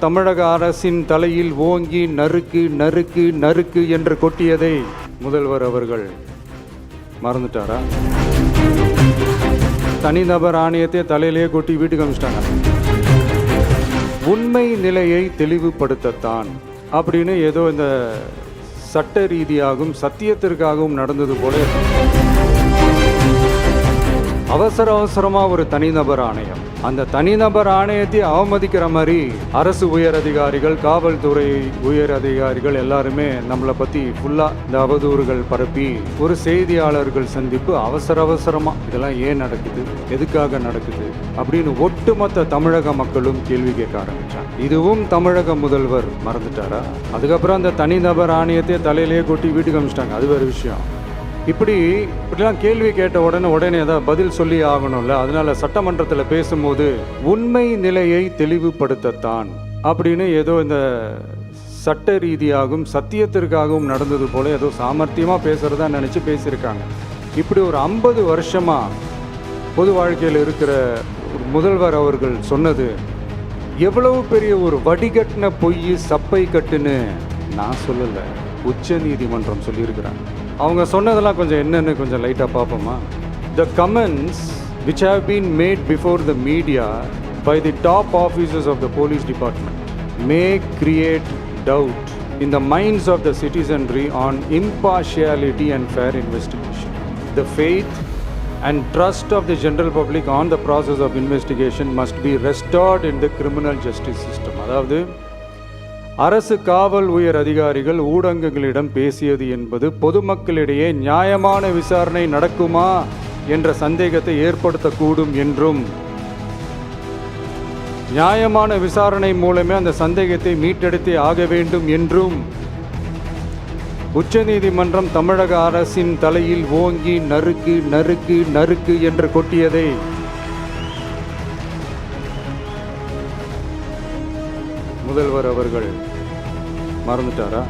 தமிழக அரசின் தலையில் ஓங்கி நறுக்கு நறுக்கு நறுக்கு என்று கொட்டியதை முதல்வர் அவர்கள் மறந்துட்டாரா? தனிநபர் ஆணையத்தை தலையிலேயே கொட்டி வீட்டுக்கு அனுப்பிச்சிட்டாங்க. உண்மை நிலையை தெளிவுபடுத்தத்தான் அப்படின்னு ஏதோ இந்த சட்ட ரீதியாகவும் சத்தியத்திற்காகவும் நடந்தது போல அவசரமா ஒரு தனிநபர் ஆணையம், அந்த தனிநபர் ஆணையத்தை அவமதிக்கிற மாதிரி அரசு உயர் அதிகாரிகள், காவல்துறை உயர் அதிகாரிகள் எல்லாருமே நம்மளை பத்தி ஃபுல்லா இந்த அவதூறுகள் பரப்பி ஒரு செய்தியாளர்கள் சந்திப்பு அவசரமா இதெல்லாம் ஏன் நடக்குது, எதுக்காக நடக்குது அப்படின்னு ஒட்டுமொத்த தமிழக மக்களும் கேள்வி கேட்க ஆரம்பிச்சாங்க. இதுவும் தமிழக முதல்வர் மறந்துட்டாரா? அதுக்கப்புறம் அந்த தனிநபர் ஆணையத்தை தலையிலேயே கொட்டி வீட்டுக்கு அனுப்பிச்சிட்டாங்க. அது வேறு விஷயம். இப்படிலாம் கேள்வி கேட்ட உடனே ஏதாவது பதில் சொல்லி ஆகணும்ல. அதனால சட்டமன்றத்தில் பேசும்போது உண்மை நிலையை தெளிவுபடுத்தத்தான் அப்படின்னு ஏதோ இந்த சட்ட ரீதியாகவும் சத்தியத்திற்காகவும் நடந்தது போல ஏதோ சாமர்த்தியமா பேசுறதா நினைச்சு பேசியிருக்காங்க. இப்படி ஒரு 50 வருஷமா பொது வாழ்க்கையில் இருக்கிற முதல்வர் அவர்கள் சொன்னது எவ்வளவு பெரிய ஒரு வடிகட்டின பொய் சப்பை கட்டுன்னு நான் சொல்லலை, உச்ச நீதிமன்றம் சொல்லியிருக்கிறாங்க. அவங்க சொன்னதெல்லாம் கொஞ்சம் என்னன்னு கொஞ்சம் லைட்டாக பார்ப்போமா? The comments which have been made before the media by the top officers of the police department may create doubt in the minds of the citizenry on impartiality and fair investigation. The faith and trust of the general public on the process of investigation must be restored in the criminal justice system. அதாவது அரசு காவல் உயர் அதிகாரிகள் ஊடகங்களிடம் பேசியது என்பது பொதுமக்களிடையே நியாயமான விசாரணை நடக்குமா என்ற சந்தேகத்தை ஏற்படுத்தக்கூடும் என்றும், நியாயமான விசாரணை மூலமே அந்த சந்தேகத்தை மீட்டெடுத்தே ஆக வேண்டும் என்றும் உச்சநீதிமன்றம் தமிழக அரசின் தலையில் ஓங்கி நறுக்கு நறுக்கு நறுக்கு என்று கொட்டியதை முதல்வர் அவர்கள் மறந்துட்டாரா?